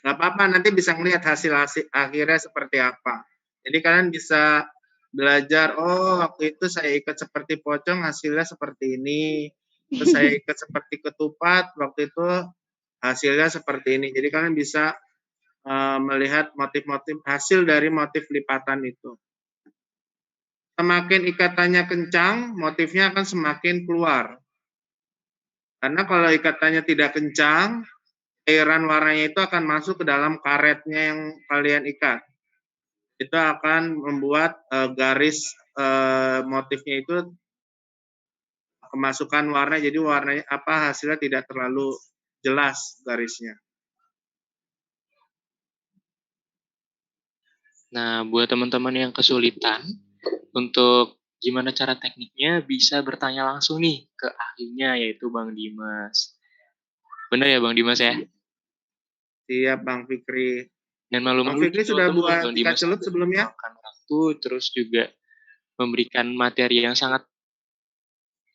Nggak apa-apa, nanti bisa ngelihat hasil akhirnya seperti apa. Jadi kalian bisa belajar, oh waktu itu saya ikat seperti pocong, hasilnya seperti ini. Terus saya ikat seperti ketupat, waktu itu hasilnya seperti ini. Jadi kalian bisa melihat motif-motif hasil dari motif lipatan itu. Semakin ikatannya kencang, motifnya akan semakin keluar. Karena kalau ikatannya tidak kencang, cairan warnanya itu akan masuk ke dalam karetnya yang kalian ikat. Itu akan membuat garis motifnya itu kemasukan warna, jadi warnanya hasilnya tidak terlalu jelas garisnya. Nah, buat teman-teman yang kesulitan untuk gimana cara tekniknya, bisa bertanya langsung nih ke ahlinya, yaitu Bang Dimas. Benar ya Bang Dimas ya? Siap Bang Fikri. Dan Bang malu-malu Fikri nih sudah teman-teman, buat Bang ikat Dimas celup sudah sebelumnya? meluangkan waktu, terus juga memberikan materi yang sangat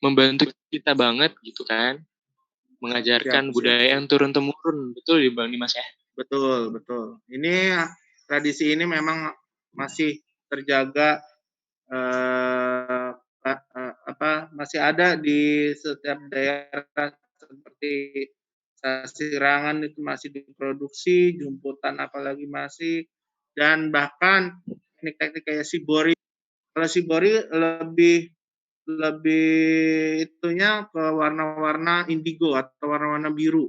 membantu kita banget gitu kan. Siap, Mengajarkan siap. budaya yang turun-temurun. Betul ya Bang Dimas ya? Betul, betul. Ini tradisi ini memang masih terjaga masih ada di setiap daerah seperti Sasirangan itu masih diproduksi, Jumputan apalagi masih, dan bahkan teknik-teknik kayak Shibori. Kalau Shibori lebih lebih itunya ke warna-warna indigo atau warna-warna biru.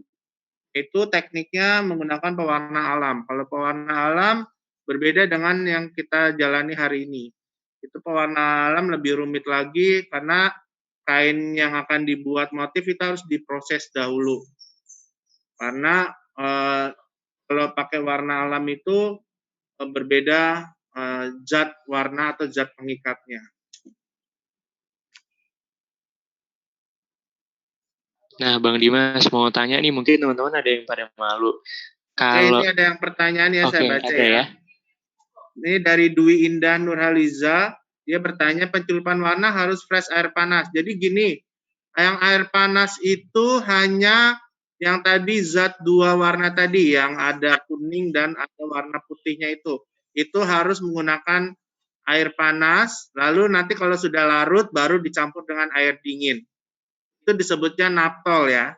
Itu tekniknya menggunakan pewarna alam. Kalau pewarna alam berbeda dengan yang kita jalani hari ini. Itu pewarna alam lebih rumit lagi karena kain yang akan dibuat motif itu harus diproses dahulu. Karena kalau pakai warna alam itu berbeda zat warna atau zat pengikatnya. Nah, Bang Dimas mau tanya nih, mungkin teman-teman ada yang pada malu. Oke, ini Kalau, ada yang pertanyaan ya, saya baca ada ya. ya. Ini dari Dwi Indah Nurhaliza, dia bertanya penculupan warna harus fresh air panas. Jadi gini, yang air panas itu hanya yang tadi zat dua warna tadi, yang ada kuning dan ada warna putihnya itu. Itu harus menggunakan air panas, lalu nanti kalau sudah larut baru dicampur dengan air dingin. Itu disebutnya naptol ya.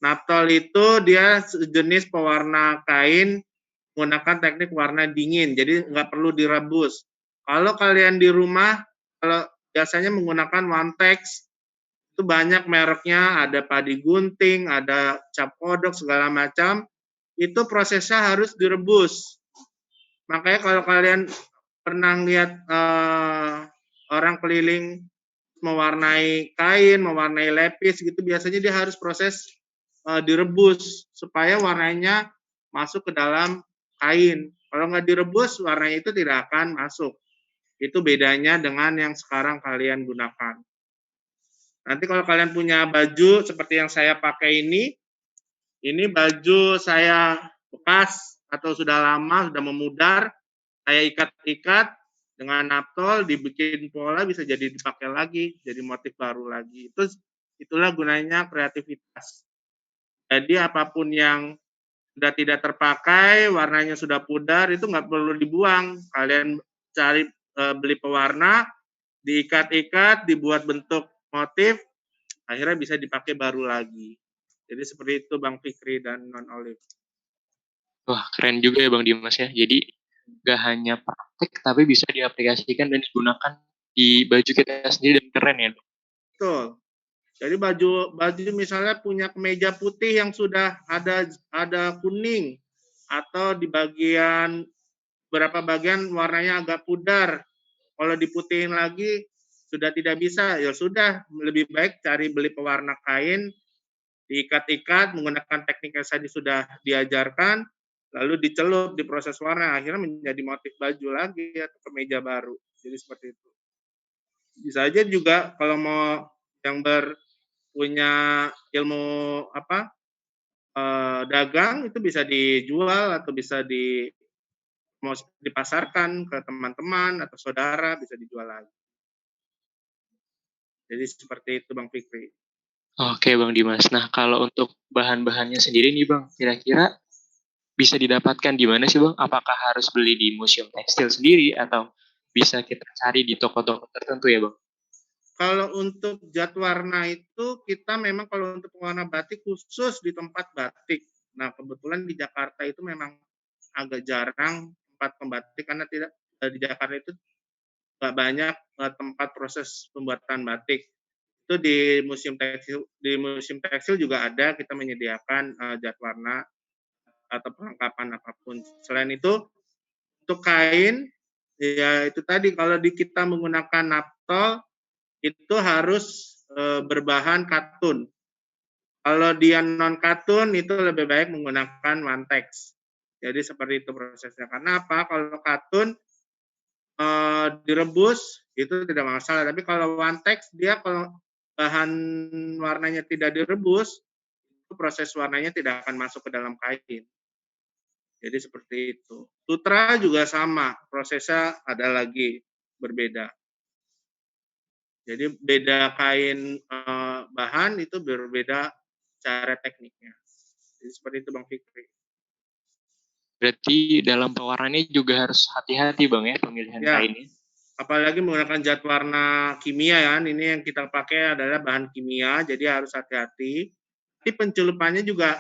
Naptol itu dia sejenis pewarna kain menggunakan teknik warna dingin, jadi nggak perlu direbus. Kalau kalian di rumah, kalau biasanya menggunakan one text, itu banyak mereknya, ada padi gunting, ada cap kodok, segala macam, itu prosesnya harus direbus. Makanya kalau kalian pernah lihat orang keliling mewarnai kain, mewarnai lepis gitu, biasanya dia harus proses direbus supaya warnanya masuk ke dalam kain. Kalau nggak direbus, warnanya itu tidak akan masuk. Itu bedanya dengan yang sekarang kalian gunakan. Nanti kalau kalian punya baju seperti yang saya pakai ini baju saya bekas atau sudah lama, sudah memudar, saya ikat-ikat dengan naptol, dibikin pola, bisa jadi dipakai lagi, jadi motif baru lagi. Itulah gunanya kreativitas. Jadi apapun yang sudah tidak terpakai, warnanya sudah pudar, itu nggak perlu dibuang. Kalian cari beli pewarna, diikat-ikat, dibuat bentuk motif, akhirnya bisa dipakai baru lagi. Jadi seperti itu Bang Fikri dan Non Olive. Wah, keren juga ya Bang Dimas ya. Jadi, gak hanya praktek, tapi bisa diaplikasikan dan digunakan di baju kita sendiri dan keren ya. Betul. Jadi baju misalnya punya kemeja putih yang sudah ada kuning atau di bagian berapa bagian warnanya agak pudar. Kalau diputihin lagi sudah tidak bisa, ya sudah lebih baik cari beli pewarna kain, diikat-ikat menggunakan teknik yang tadi sudah diajarkan, lalu dicelup, diproses warna, akhirnya menjadi motif baju lagi atau kemeja baru. Jadi seperti itu. Bisa aja juga kalau mau yang punya ilmu dagang itu bisa dijual atau bisa mau dipasarkan ke teman-teman atau saudara, bisa dijual lagi. Jadi seperti itu Bang Fikri. Oke Bang Dimas. Nah, kalau untuk bahan-bahannya sendiri nih Bang, kira-kira bisa didapatkan di mana sih Bang? Apakah harus beli di museum tekstil sendiri atau bisa kita cari di toko-toko tertentu ya Bang? Kalau untuk cat warna itu kita memang kalau untuk pewarna batik khusus di tempat batik. Nah, kebetulan di Jakarta itu memang agak jarang tempat pembatik karena tidak di Jakarta itu nggak banyak tempat proses pembuatan batik. Itu di museum tekstil juga ada kita menyediakan cat warna atau perlengkapan apapun. Selain itu untuk kain ya itu tadi kalau kita menggunakan naptol itu harus berbahan katun. Kalau dia non katun itu lebih baik menggunakan mantex. Jadi seperti itu prosesnya. Karena apa? Kalau katun direbus itu tidak masalah. Tapi kalau mantex dia kalau bahan warnanya tidak direbus, itu proses warnanya tidak akan masuk ke dalam kain. Jadi seperti itu. Sutra juga sama, prosesnya ada lagi berbeda. Jadi beda kain bahan itu berbeda cara tekniknya. Jadi seperti itu Bang Fikri. Berarti dalam pewarnaannya juga harus hati-hati Bang ya pemilihan Ya, kainnya. apalagi menggunakan cat warna kimia ya. Ini yang kita pakai adalah bahan kimia, jadi harus hati-hati. Tapi pencelupannya juga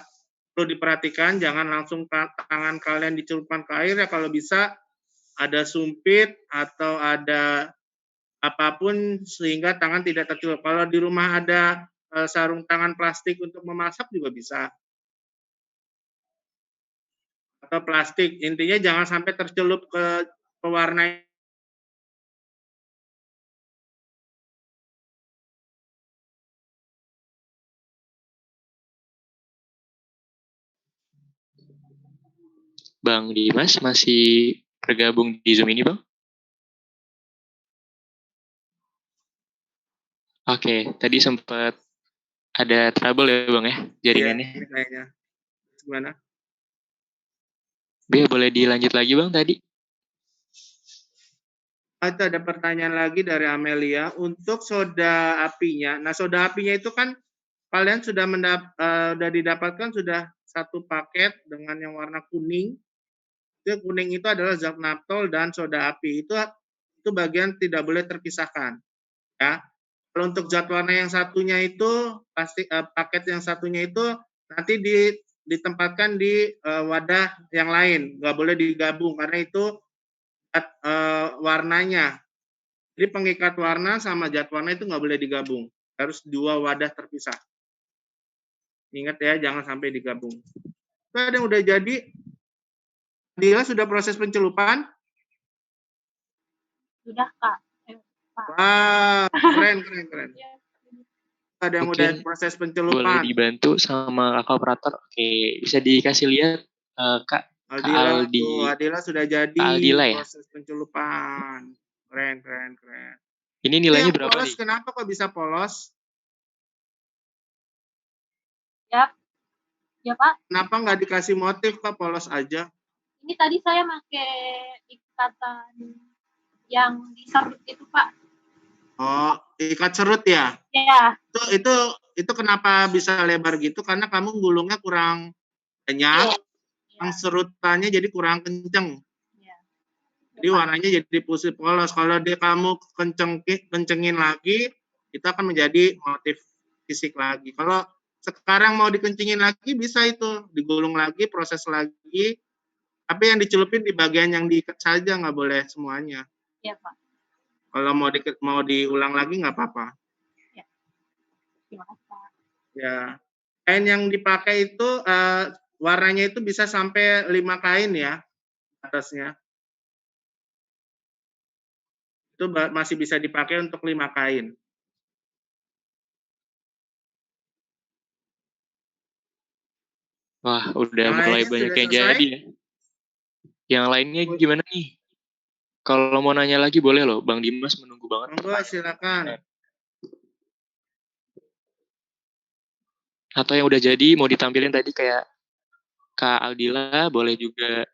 perlu diperhatikan, jangan langsung tangan kalian dicelupkan ke air ya. Kalau bisa ada sumpit atau ada apapun sehingga tangan tidak tercelup. Kalau di rumah ada sarung tangan plastik untuk memasak juga bisa. Atau plastik. Intinya jangan sampai tercelup ke pewarna. Bang Dimas masih bergabung di Zoom ini Bang? Oke, tadi sempat ada trouble ya Bang ya Iya, jaringannya. ini kayaknya. Gimana? Boleh dilanjut lagi Bang tadi? Itu ada pertanyaan lagi dari Amelia. Untuk soda apinya, nah soda apinya itu kan kalian sudah didapatkan sudah satu paket dengan yang warna kuning. Itu kuning itu adalah zat naptol dan soda api. Itu bagian tidak boleh terpisahkan. Ya. Kalau untuk zat warna yang satunya itu paket yang satunya itu nanti ditempatkan di wadah yang lain, nggak boleh digabung karena itu warnanya. Jadi pengikat warna sama zat warna itu nggak boleh digabung, harus dua wadah terpisah. Ingat ya, jangan sampai digabung. Itu ada yang udah jadi, dia sudah proses pencelupan. Sudah Kak. Wah, keren. Ada yang udah Mungkin proses boleh pencelupan. dibantu sama kakak operator. Oke, bisa dikasih lihat Kak Adila sudah jadi Aldila ya. proses pencelupan. Keren. Ini Itu nilainya yang berapa polos, nih? kenapa kok bisa polos? Ya Pak. Kenapa nggak dikasih motif kok polos aja? Ini tadi saya pakai ikatan yang diserut itu Pak. Oh, ikat serut ya? Ya. Itu kenapa bisa lebar gitu? Karena kamu gulungnya kurang banyak, yang serutannya jadi kurang kenceng. Jadi warnanya jadi putih polos. Kalau kamu kencengin lagi, itu akan menjadi motif fisik lagi. Kalau sekarang mau dikencingin lagi, bisa itu. Digulung lagi, proses lagi. Tapi yang dicelupin di bagian yang diikat saja, nggak boleh semuanya. Iya Pak. Kalau mau diulang lagi, nggak apa-apa. Ya. Terima kasih Pak. Ya. Kain yang dipakai itu, warnanya itu bisa sampai 5 kain ya, atasnya. Itu masih bisa dipakai untuk 5 kain. Wah, udah Yang mulai lainnya banyak sudah yang selesai? jadi ya. Yang lainnya gimana nih? Kalau mau nanya lagi boleh loh, Bang Dimas menunggu banget. Monggo, silakan. Atau yang udah jadi mau ditampilin tadi kayak Kak Aldila, boleh juga.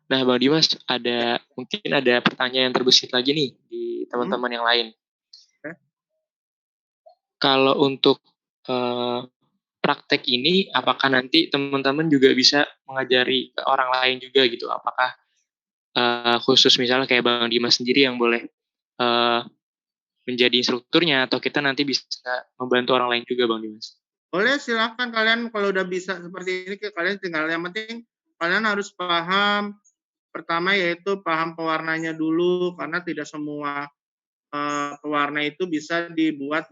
Nah, Bang Dimas, mungkin ada pertanyaan yang terbesit lagi nih di teman-teman yang lain. kalau untuk eh, praktek ini, apakah nanti teman-teman juga bisa mengajari ke orang lain juga gitu? Apakah khusus misalnya kayak Bang Dimas sendiri yang boleh eh, menjadi instrukturnya, atau kita nanti bisa membantu orang lain juga, Bang Dimas? Boleh, silakan kalian kalau udah bisa seperti ini, kalian tinggal, yang penting kalian harus paham, pertama yaitu paham pewarnanya dulu, karena tidak semua pewarna itu bisa dibuat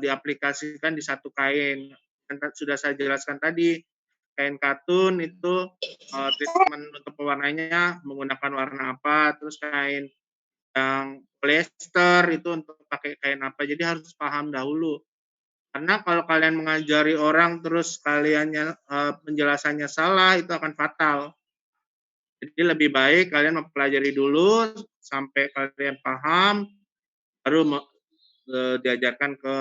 diaplikasikan di satu kain. Dan sudah saya jelaskan tadi, kain katun itu treatment untuk pewarnanya menggunakan warna apa, terus kain yang polyester itu untuk pakai kain apa. Jadi harus paham dahulu. Karena kalau kalian mengajari orang terus kaliannya penjelasannya salah, itu akan fatal. Jadi lebih baik kalian mempelajari dulu sampai kalian paham, baru diajarkan ke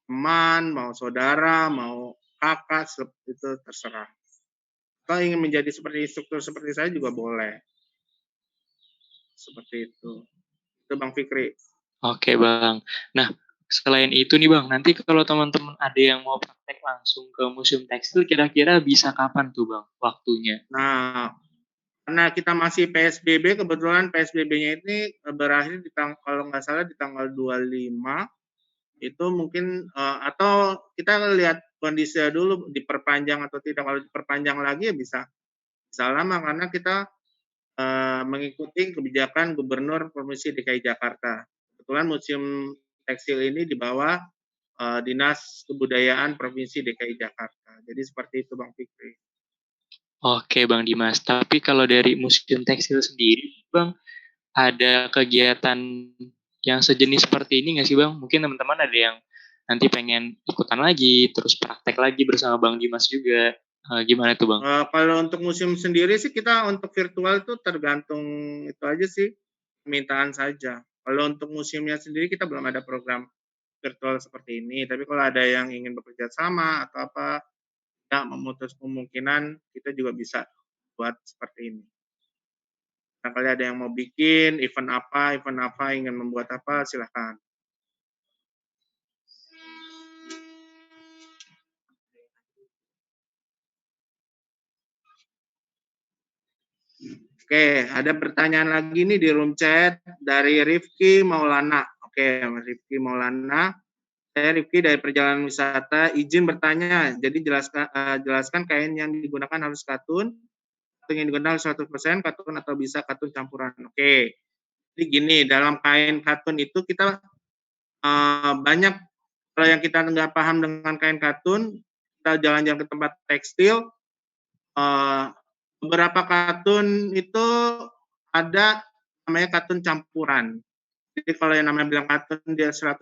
teman, mau saudara, mau kakak, itu terserah. Kalau ingin menjadi seperti instruktur seperti saya juga boleh. Seperti itu. Itu Bang Fikri. Oke, Bang. Nah, selain itu nih, Bang, nanti kalau teman-teman ada yang mau praktek langsung ke Museum Tekstil, kira-kira bisa kapan tuh, Bang, waktunya? Nah, karena kita masih PSBB, kebetulan PSBB-nya ini berakhir kalau nggak salah di tanggal 25, itu mungkin atau kita lihat kondisi dulu diperpanjang atau tidak. Kalau diperpanjang lagi ya bisa lama karena kita mengikuti kebijakan Gubernur Provinsi DKI Jakarta. Kebetulan Museum Tekstil ini di bawah Dinas Kebudayaan Provinsi DKI Jakarta. Jadi seperti itu Bang Fikri. Oke, Bang Dimas. Tapi kalau dari Museum Tekstil sendiri, Bang, ada kegiatan yang sejenis seperti ini nggak sih, Bang? Mungkin teman-teman ada yang nanti pengen ikutan lagi, terus praktek lagi bersama Bang Dimas juga. Gimana tuh, Bang? Kalau untuk museum sendiri sih kita untuk virtual itu tergantung itu aja sih, permintaan saja. Kalau untuk museumnya sendiri kita belum ada program virtual seperti ini, tapi kalau ada yang ingin bekerja sama atau apa, tidak memutus kemungkinan kita juga bisa buat seperti ini. Barangkali ada yang mau bikin event apa, ingin membuat apa, silahkan. Oke, ada pertanyaan lagi nih di room chat dari Rifki Maulana. Oke, Rifki Maulana. Saya Rifki dari Perjalanan Wisata. Izin bertanya, jadi jelaskan kain yang digunakan harus katun, katun yang digunakan harus 100% katun atau bisa katun campuran. Oke, jadi gini, dalam kain katun itu kita banyak, kalau yang kita nggak paham dengan kain katun, kita jalan-jalan ke tempat tekstil, beberapa katun itu ada namanya katun campuran. Jadi kalau yang namanya bilang katun dia 100%,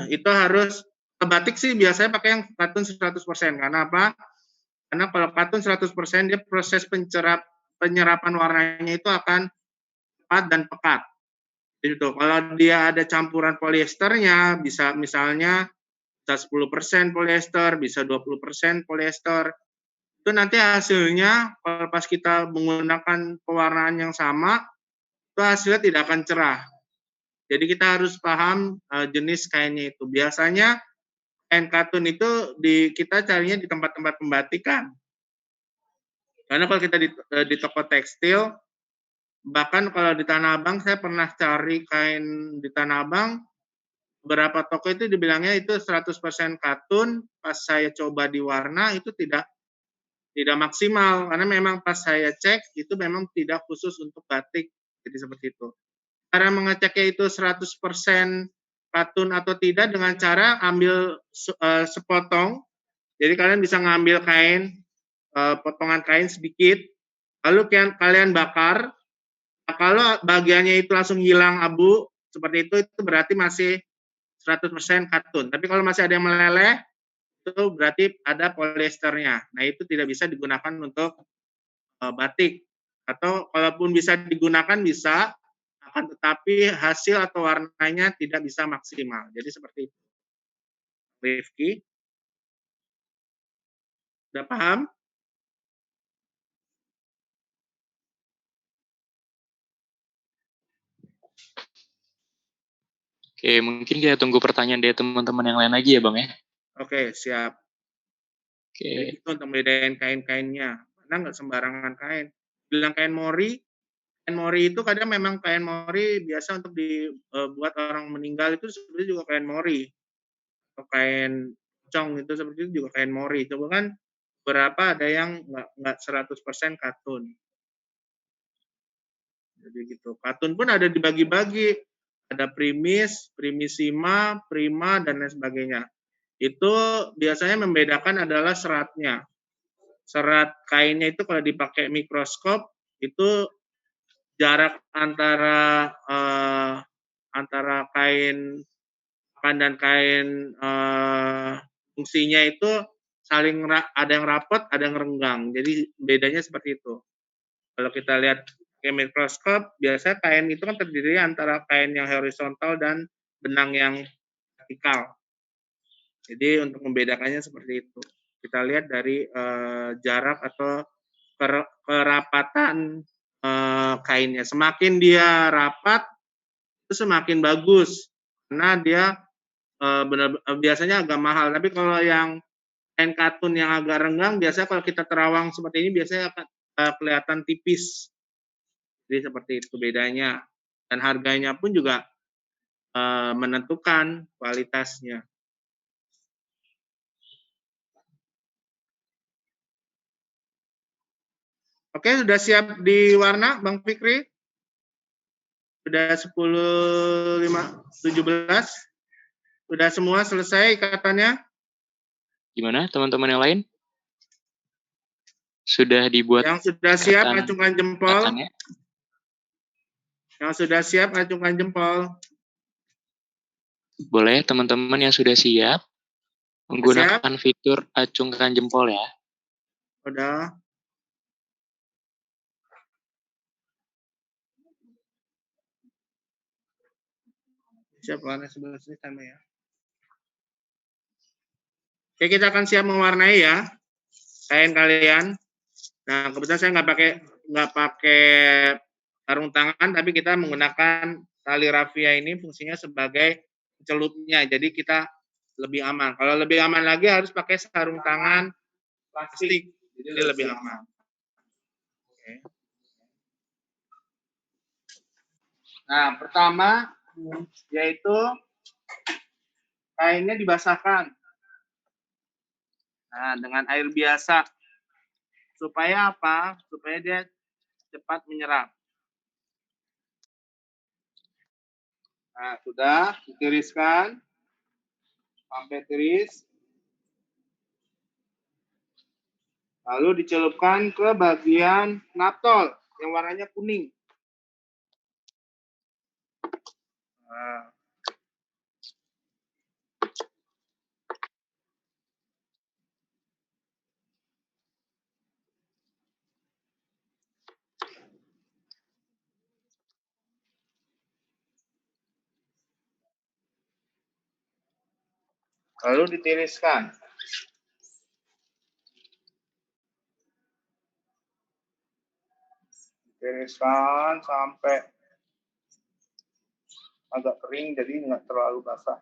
itu harus batik sih biasanya pakai yang katun 100%. Karena apa? Karena kalau katun 100% dia proses penyerapan warnanya itu akan cepat dan pekat. Gitu. Kalau dia ada campuran poliesternya, bisa misalnya bisa 10% polyester, bisa 20% polyester. Itu nanti hasilnya kalau pas kita menggunakan pewarnaan yang sama, itu hasilnya tidak akan cerah. Jadi kita harus paham jenis kainnya itu. Biasanya kain katun itu kita carinya di tempat-tempat pembatikan. Karena kalau kita di toko tekstil, bahkan kalau di Tanah Abang, saya pernah cari kain di Tanah Abang, beberapa toko itu dibilangnya itu 100% katun, pas saya coba di warna itu tidak maksimal, karena memang pas saya cek itu memang tidak khusus untuk batik, jadi seperti itu. Cara mengeceknya itu 100% katun atau tidak dengan cara ambil sepotong, jadi kalian bisa ngambil kain, potongan kain sedikit, lalu kalian bakar. Nah, kalau bagiannya itu langsung hilang abu, seperti itu berarti masih 100% katun. Tapi kalau masih ada yang meleleh, itu berarti ada polyesternya. Nah, itu tidak bisa digunakan untuk batik. Atau kalaupun bisa digunakan bisa, akan tetapi hasil atau warnanya tidak bisa maksimal. Jadi seperti itu. Rifki, sudah paham? Oke, mungkin kita tunggu pertanyaan dari teman-teman yang lain lagi ya, Bang ya. Oke, siap. Jadi Oke. itu untuk membedain kain-kainnya. Karena nggak sembarangan kain. Bilang kain mori itu kadang memang kain mori biasa untuk dibuat orang meninggal itu sebenarnya juga kain mori. Atau kain pocong itu seperti itu juga kain mori. Itu kan beberapa ada yang nggak 100% katun. Jadi gitu. Katun pun ada dibagi-bagi. Ada primis, primisima, prima, dan lain sebagainya. Itu biasanya membedakan adalah seratnya. Serat kainnya itu kalau dipakai mikroskop itu jarak antara kain dan kain fungsinya itu saling ada yang rapat, ada yang renggang. Jadi bedanya seperti itu. Kalau kita lihat ke mikroskop, biasanya kain itu kan terdiri antara kain yang horizontal dan benang yang vertikal. Jadi untuk membedakannya seperti itu. Kita lihat dari jarak atau kerapatan kainnya. Semakin dia rapat, itu semakin bagus. Karena dia biasanya agak mahal. Tapi kalau yang kain katun yang agak renggang, biasanya kalau kita terawang seperti ini, biasanya akan kelihatan tipis. Jadi seperti itu bedanya. Dan harganya pun juga menentukan kualitasnya. Oke, sudah siap diwarna, Bang Fikri? Sudah 10.17. Sudah semua selesai ikatannya? Gimana teman-teman yang lain? Sudah dibuat Yang sudah siap, ikatan acungkan jempol. ikatannya? Yang sudah siap, acungkan jempol. Boleh teman-teman yang sudah siap menggunakan fitur acungkan jempol ya. Udah. Siap warna sebelah sini sama ya. Oke, kita akan siap mewarnai ya kain kalian. Nah, kebetulan saya nggak pakai sarung tangan, tapi kita menggunakan tali rafia ini fungsinya sebagai celupnya. Jadi kita lebih aman. Kalau lebih aman lagi harus pakai sarung tangan plastik. Jadi lebih aman. Oke. Nah, pertama yaitu kainnya dibasahkan. Nah, dengan air biasa. Supaya apa? Supaya dia cepat menyerap. Nah, sudah ditiriskan sampai tiris. Lalu dicelupkan ke bagian naptol yang warnanya kuning. Nah. Lalu ditiriskan. Tiriskan sampai agak kering, jadi nggak terlalu basah.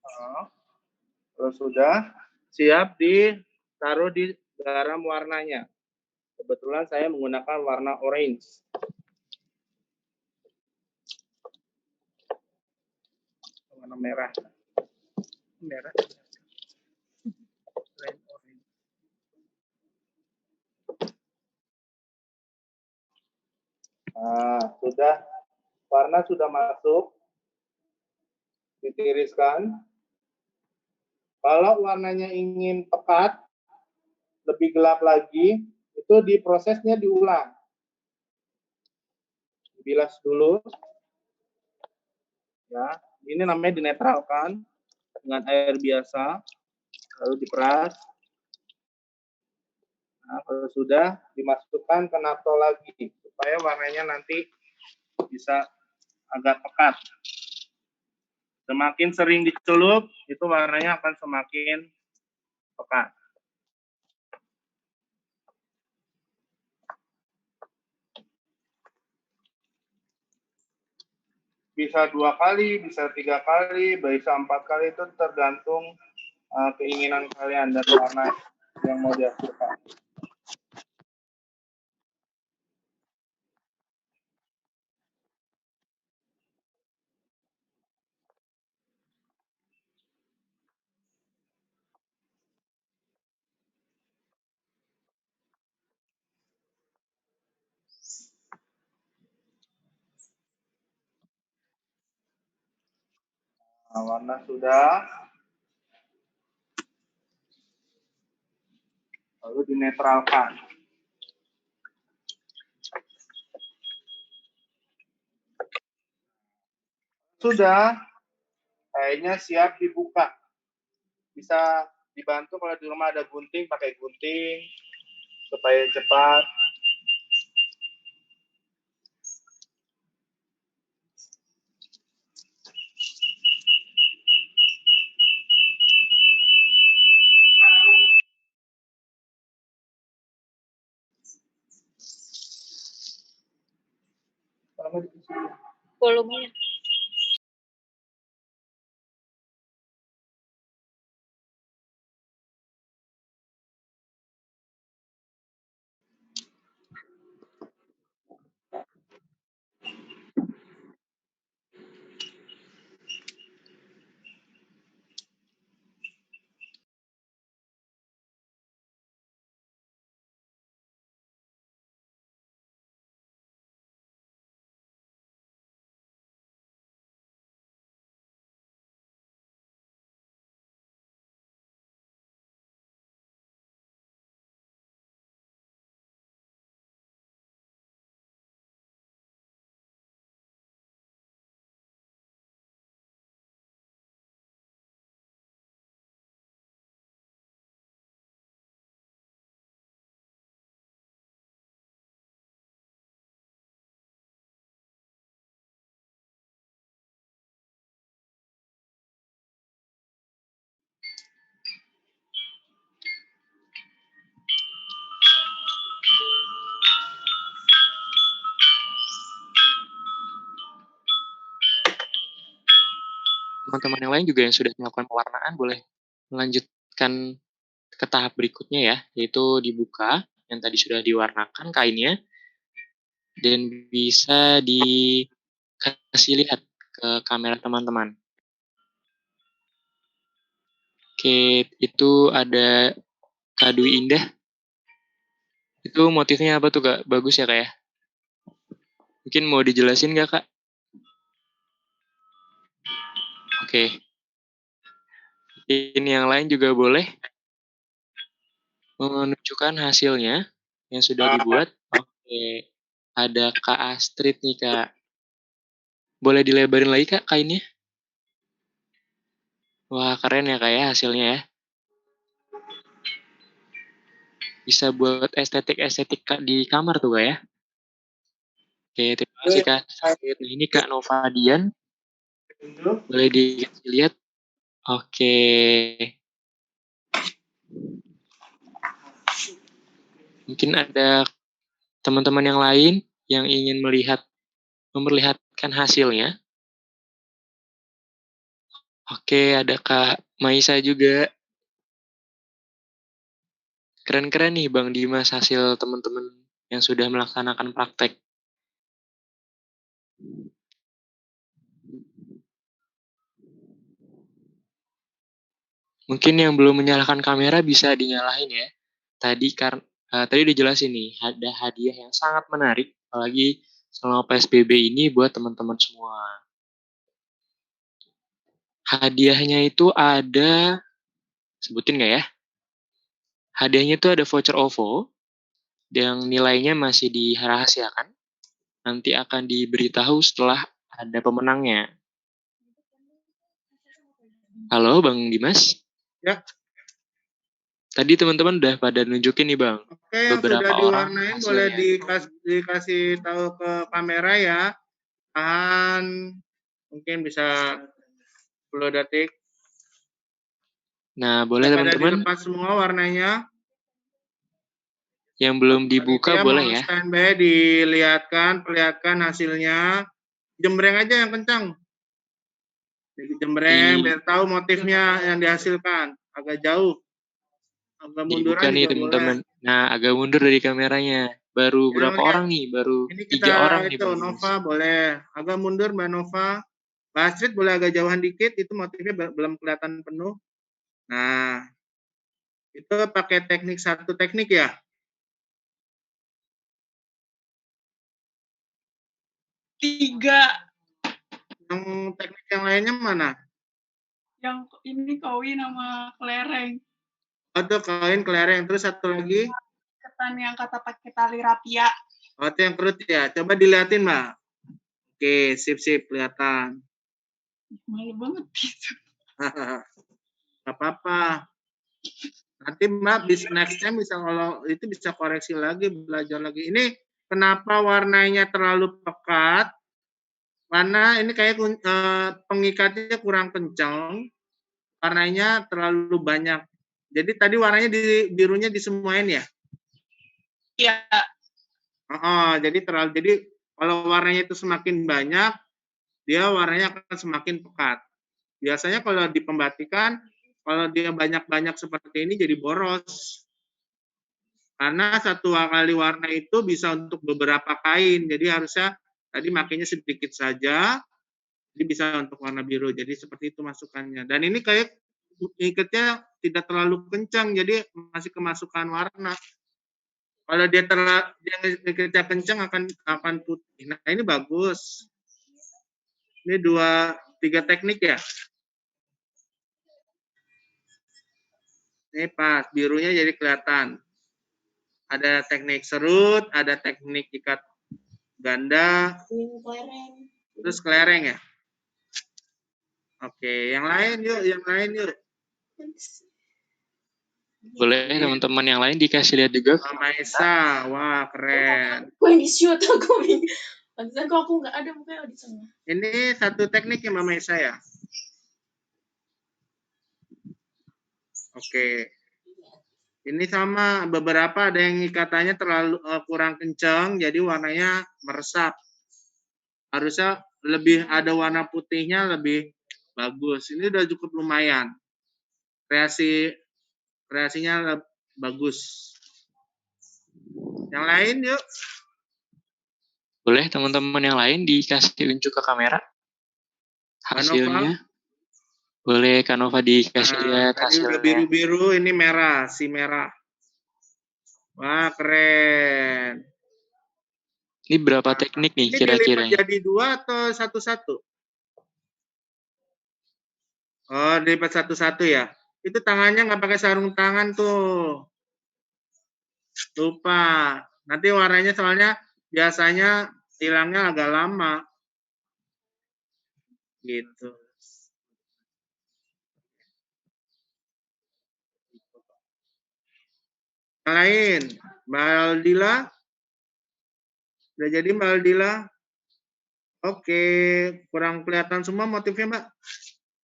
Nah, kalau sudah siap ditaruh di garam warnanya. Kebetulan saya menggunakan warna orange. Warna merah. Merah. Nah, warna sudah masuk, ditiriskan. Kalau warnanya ingin pekat, lebih gelap lagi, itu prosesnya diulang. Bilas dulu. Ya, ini namanya dinetralkan dengan air biasa, lalu diperas. Nah, kalau sudah dimasukkan ke naptol lagi supaya warnanya nanti bisa agak pekat. Semakin sering dicelup, itu warnanya akan semakin pekat. bisa 2 kali, bisa 3 kali, bisa 4 kali, itu tergantung keinginan kalian dan warna yang mau dihasilkan. Nah, warna sudah, lalu dinetralkan. Sudah, kayaknya siap dibuka. Bisa dibantu kalau di rumah ada gunting, pakai gunting supaya cepat. Volumenya. Teman-teman yang lain juga yang sudah melakukan pewarnaan boleh melanjutkan ke tahap berikutnya ya, yaitu dibuka yang tadi sudah diwarnakan kainnya dan bisa dikasih lihat ke kamera teman-teman. Oke, itu ada Kak Dwi Indah. Itu motifnya apa tuh Kak? Bagus ya Kak ya? Mungkin mau dijelasin nggak Kak? Oke. Ini yang lain juga boleh menunjukkan hasilnya yang sudah dibuat. Oke. Ada Kak Astrid nih Kak. Boleh dilebarin lagi Kak kainnya? Wah keren ya Kak ya hasilnya ya. Bisa buat estetik-estetik Kak di kamar tuh Kak ya. Oke, terima kasih Kak Astrid. Nah, ini Kak Novadian. Boleh dikasih lihat? Oke. Mungkin ada teman-teman yang lain yang ingin memperlihatkan hasilnya. Oke, ada Kak Maisa juga. Keren-keren nih Bang Dimas hasil teman-teman yang sudah melaksanakan praktek. Mungkin yang belum menyalakan kamera bisa dinyalain ya. Tadi udah jelasin nih, ada hadiah yang sangat menarik, apalagi selama PSBB ini buat teman-teman semua. Hadiahnya itu ada, sebutin nggak ya? Hadiahnya itu ada voucher OVO, yang nilainya masih dirahasiakan. Nanti akan diberitahu setelah ada pemenangnya. Halo Bang Dimas? Ya. Tadi teman-teman udah pada nunjukin nih Bang. Oke, yang beberapa sudah orang diwarnain boleh hasilnya. dikasih tahu ke kamera ya. Tahan, mungkin bisa 10 detik. Nah, boleh Pada teman-teman. dilepas semua warnanya. Yang belum dibuka Panitia boleh mau ya. standby, perlihatkan hasilnya. Jembreng aja yang kencang. Jadi jembreng biar tahu motifnya yang dihasilkan. Agak jauh. Agak munduran Dibuka nih juga boleh. teman-teman. Nah, agak mundur dari kameranya. Baru Yang berapa orang nih? Baru ini 3 kita orang nih itu Bang Dimas. Nova boleh. Agak mundur Mbak Nova. Mbak Astrid boleh agak jauhan dikit. Itu motifnya belum kelihatan penuh. Nah, itu pakai satu teknik ya. Tiga. Yang teknik yang lainnya mana? Yang ini kawin sama kelereng. Atau kain kelereng. Terus satu lagi. Ketan yang kata pakai tali rapia. Oh, itu yang kerut ya. Coba dilihatin, Mbak. Oke, sip-sip kelihatan. Malu banget gitu. Gak apa-apa. Nanti Mbak bisa next time bisa kalau itu bisa koreksi lagi, belajar lagi. Ini kenapa warnanya terlalu pekat? Karena ini kayak pengikatnya kurang kencang. Warnanya terlalu banyak. Jadi tadi warnanya birunya disemuain ya? Iya. Jadi kalau warnanya itu semakin banyak, dia warnanya akan semakin pekat. Biasanya kalau di pembatikan, kalau dia banyak-banyak seperti ini jadi boros. Karena satu kali warna itu bisa untuk beberapa kain. Jadi harusnya tadi makainya sedikit saja, jadi bisa untuk warna biru. Jadi seperti itu masukannya. Dan ini kayak ikatnya tidak terlalu kencang, jadi masih kemasukan warna. Kalau dia ikatnya kencang akan putih. Nah ini bagus. Ini 3 teknik ya. Ini pas, birunya jadi kelihatan. Ada teknik serut, ada teknik ikat ganda, terus kelereng ya. Oke, yang lain yuk. Boleh teman-teman yang lain dikasih lihat juga. Mama Esa, wah keren. Gue di shoot aku nggak ada mukanya di sana. Ini satu teknik ya Mama Esa ya. Oke. Ini sama beberapa ada yang ikatannya terlalu kurang kencang, jadi warnanya meresap. Harusnya lebih ada warna putihnya lebih bagus. Ini udah cukup lumayan. Kreasinya bagus. Yang lain yuk. Boleh teman-teman yang lain dikasih unjuk ke kamera hasilnya. Boleh Kanova dikasih lihat tadi hasilnya. udah biru-biru, ini merah, si merah. Wah keren. Ini berapa teknik nih kira-kira? Ini dilipat jadi 2 atau satu-satu? Oh, dilipat satu-satu ya. Itu tangannya nggak pakai sarung tangan tuh. Lupa. Nanti warnanya soalnya biasanya hilangnya agak lama. Gitu. Yang lain, Mbak Aldila. Udah jadi Mbak Aldila? Oke, kurang kelihatan semua motifnya Mbak.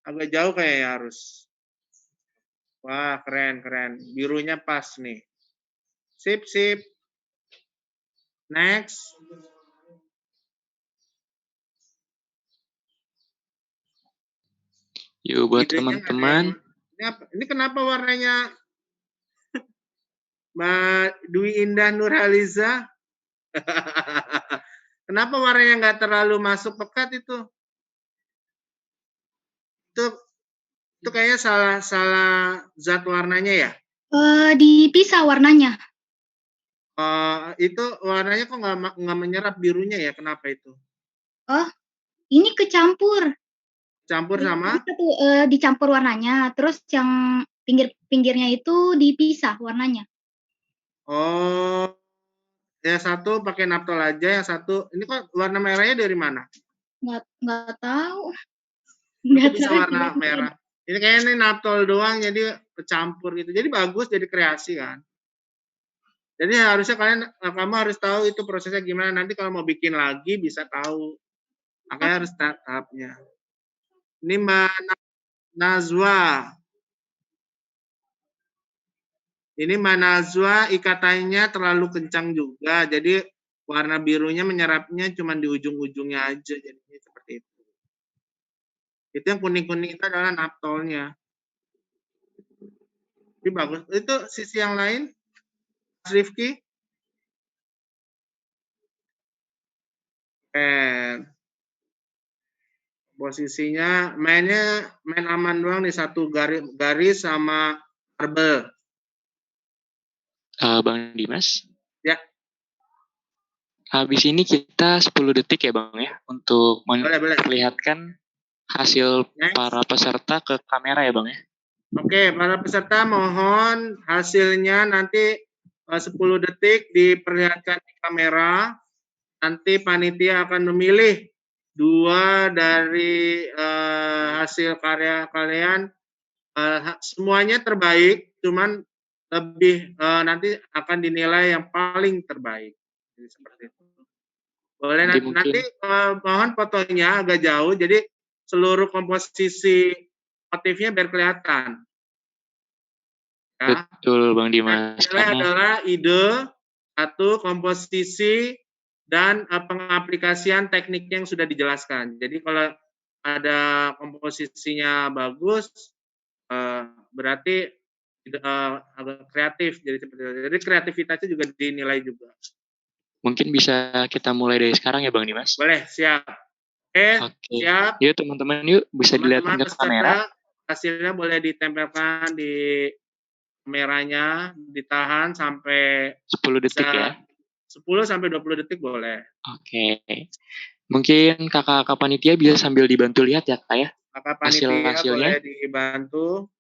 Agak jauh kayaknya harus. Wah, keren. Birunya pas nih. Sip. Next. Yuk buat teman-teman. Ini kenapa warnanya Mbak Dwi Indah Nurhaliza? Kenapa warnanya nggak terlalu masuk pekat itu? Itu kayaknya salah zat warnanya ya? Dipisah warnanya. Itu warnanya kok nggak menyerap birunya ya? Kenapa itu? Oh, ini kecampur. Campur sama? Dicampur warnanya, terus yang pinggir-pinggirnya itu dipisah warnanya. Oh, yang satu pakai naptol aja, yang satu ini kok warna merahnya dari mana? Nggak tahu. Nggak bisa warna merah. Ini kayaknya ini naptol doang, jadi kecampur gitu. Jadi bagus, jadi kreasi kan. Jadi harusnya kamu harus tahu itu prosesnya gimana. Nanti kalau mau bikin lagi bisa tahu. Makanya harus tahapnya. Ini Mbak Nazwa. Ini Mbak Nazwa ikatannya terlalu kencang juga. Jadi warna birunya menyerapnya cuma di ujung-ujungnya aja. Jadi Itu yang kuning-kuning itu adalah naptolnya. Ini bagus. Itu sisi yang lain, Mas Rifki. Posisinya main aman doang nih, satu garis sama marble. Bang Dimas. Ya. Habis ini kita 10 detik ya Bang ya, untuk Boleh. memperlihatkan hasil Next. para peserta ke kamera ya Bang ya. Oke, para peserta mohon hasilnya nanti 10 detik diperlihatkan di kamera. Nanti panitia akan memilih 2 dari hasil karya kalian. Semuanya terbaik, cuman lebih nanti akan dinilai yang paling terbaik. Jadi seperti itu. Boleh nanti mohon fotonya agak jauh, jadi seluruh komposisi motifnya biar kelihatan. Ya. Betul Bang Dimas. Nilai adalah ide, satu komposisi, dan pengaplikasian tekniknya yang sudah dijelaskan. Jadi kalau ada komposisinya bagus, berarti agak kreatif. Jadi kreativitasnya juga dinilai juga. Mungkin bisa kita mulai dari sekarang ya Bang Dimas. Boleh, siap. Oke. Siap. Yuk teman-teman, yuk bisa dilihatin ke kamera. Hasilnya boleh ditempelkan di kameranya, ditahan sampai 10 detik ya. 10 sampai 20 detik boleh. Oke. Mungkin kakak-kakak panitia bisa sambil dibantu lihat ya Kak ya. Kakak panitia hasilnya boleh dibantu.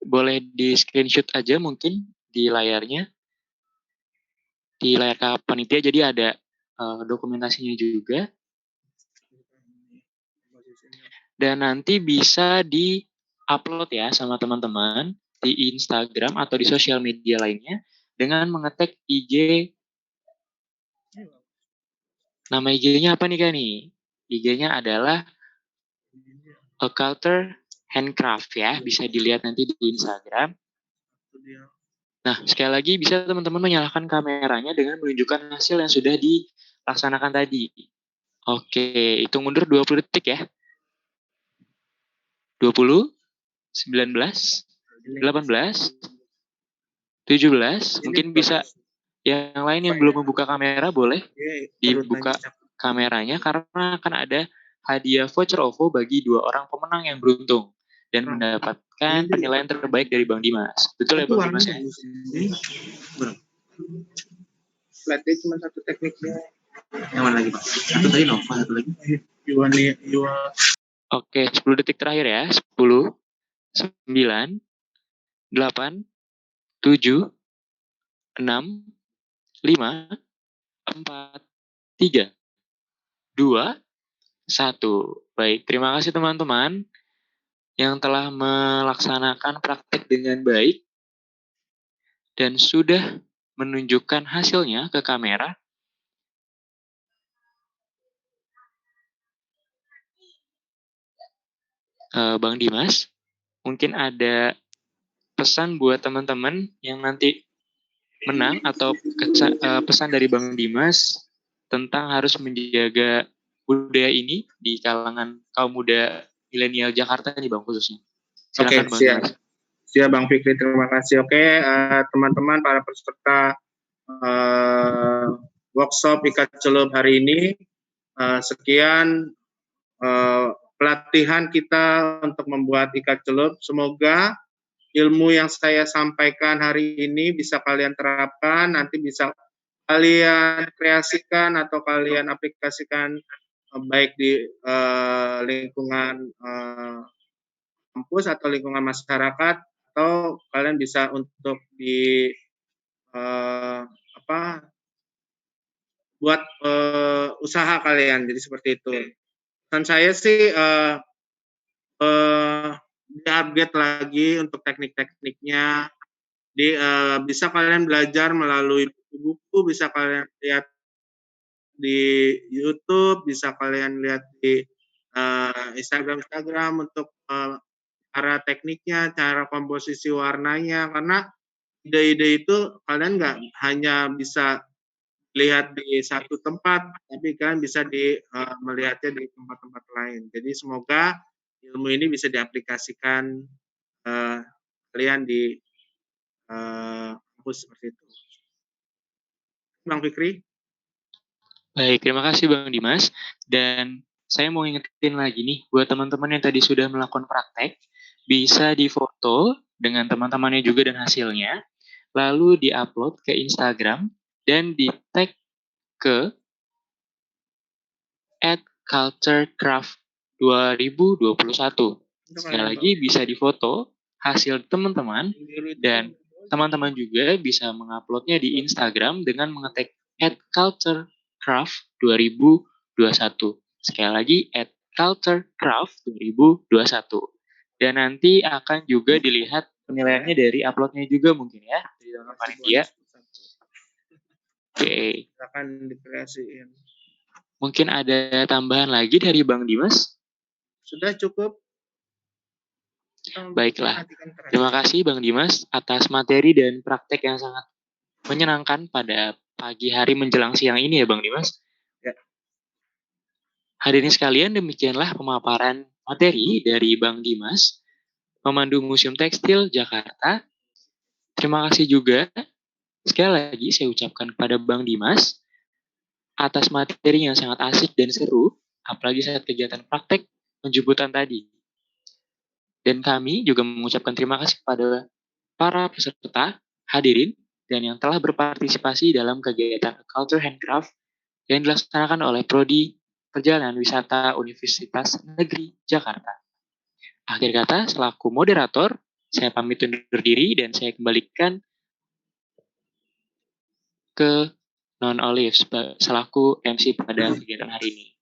Boleh di screenshot aja mungkin di layarnya. Di layar kakak panitia jadi ada dokumentasinya juga. Dan nanti bisa di-upload ya sama teman-teman di Instagram atau di sosial media lainnya dengan mengetik IG. Nama IG-nya apa nih Kak nih? IG-nya adalah Occulter Handcraft ya, bisa dilihat nanti di Instagram. Nah, sekali lagi bisa teman-teman menyalakan kameranya dengan menunjukkan hasil yang sudah dilaksanakan tadi. Oke, hitung mundur 20 detik ya. 20, 19, 18, 17, mungkin bisa yang lain yang belum membuka kamera boleh dibuka kameranya karena akan ada hadiah voucher OVO bagi 2 orang pemenang yang beruntung dan mendapatkan penilaian terbaik dari Bang Dimas. Betul ya Bang Dimas ya? Flatnya cuma satu tekniknya. Yang mana lagi Pak? Satu tadi Nova, satu lagi. Oke, 10 detik terakhir ya. 10, 9, 8, 7, 6, 5, 4, 3, 2, 1. Baik, terima kasih teman-teman yang telah melaksanakan praktik dengan baik dan sudah menunjukkan hasilnya ke kamera. Bang Dimas, mungkin ada pesan buat teman-teman yang nanti menang atau pesan dari Bang Dimas tentang harus menjaga budaya ini di kalangan kaum muda milenial Jakarta nih Bang khususnya. Silakan Bang Dimas. Siap Bang Fikri, terima kasih. Oke, teman-teman para peserta workshop Ikat Celup hari ini, sekian pelatihan kita untuk membuat ikat celup. Semoga ilmu yang saya sampaikan hari ini bisa kalian terapkan, nanti bisa kalian kreasikan atau kalian aplikasikan baik di lingkungan kampus atau lingkungan masyarakat, atau kalian bisa untuk di buat usaha kalian. Jadi seperti itu. Dan saya sih di-update lagi untuk teknik-tekniknya. Bisa kalian belajar melalui buku-buku, bisa kalian lihat di YouTube, bisa kalian lihat di Instagram untuk cara tekniknya, cara komposisi warnanya, karena ide-ide itu kalian nggak hanya bisa lihat di satu tempat, tapi kalian bisa melihatnya di tempat-tempat lain. Jadi semoga ilmu ini bisa diaplikasikan kalian di kampus seperti itu. Bang Fikri? Baik, terima kasih Bang Dimas. Dan saya mau ingetin lagi nih, buat teman-teman yang tadi sudah melakukan praktek, bisa difoto dengan teman-temannya juga dan hasilnya, lalu diupload ke Instagram, dan di-tag ke @culturecraft2021. Sekali lagi bisa difoto hasil teman-teman, dan teman-teman juga bisa menguploadnya di Instagram dengan mengetik @culturecraft2021. Sekali lagi @culturecraft2021. Dan nanti akan juga dilihat penilaiannya dari uploadnya juga mungkin ya dari teman-teman panitia. Oke. Silakan dikreasiin. Mungkin ada tambahan lagi dari Bang Dimas? Sudah cukup. Baiklah. Terima kasih Bang Dimas atas materi dan praktek yang sangat menyenangkan pada pagi hari menjelang siang ini ya Bang Dimas. Ya. Hadirin sekalian, demikianlah pemaparan materi dari Bang Dimas, Pemandu Museum Tekstil Jakarta. Terima kasih juga sekali lagi saya ucapkan kepada Bang Dimas atas materi yang sangat asik dan seru, apalagi saat kegiatan praktek penjemputan tadi. Dan kami juga mengucapkan terima kasih kepada para peserta, hadirin, dan yang telah berpartisipasi dalam kegiatan Culture Handcraft yang dilaksanakan oleh Prodi Perjalanan Wisata Universitas Negeri Jakarta. Akhir kata, selaku moderator, saya pamit undur diri dan saya kembalikan ke Non Olive selaku MC pada kegiatan hari ini.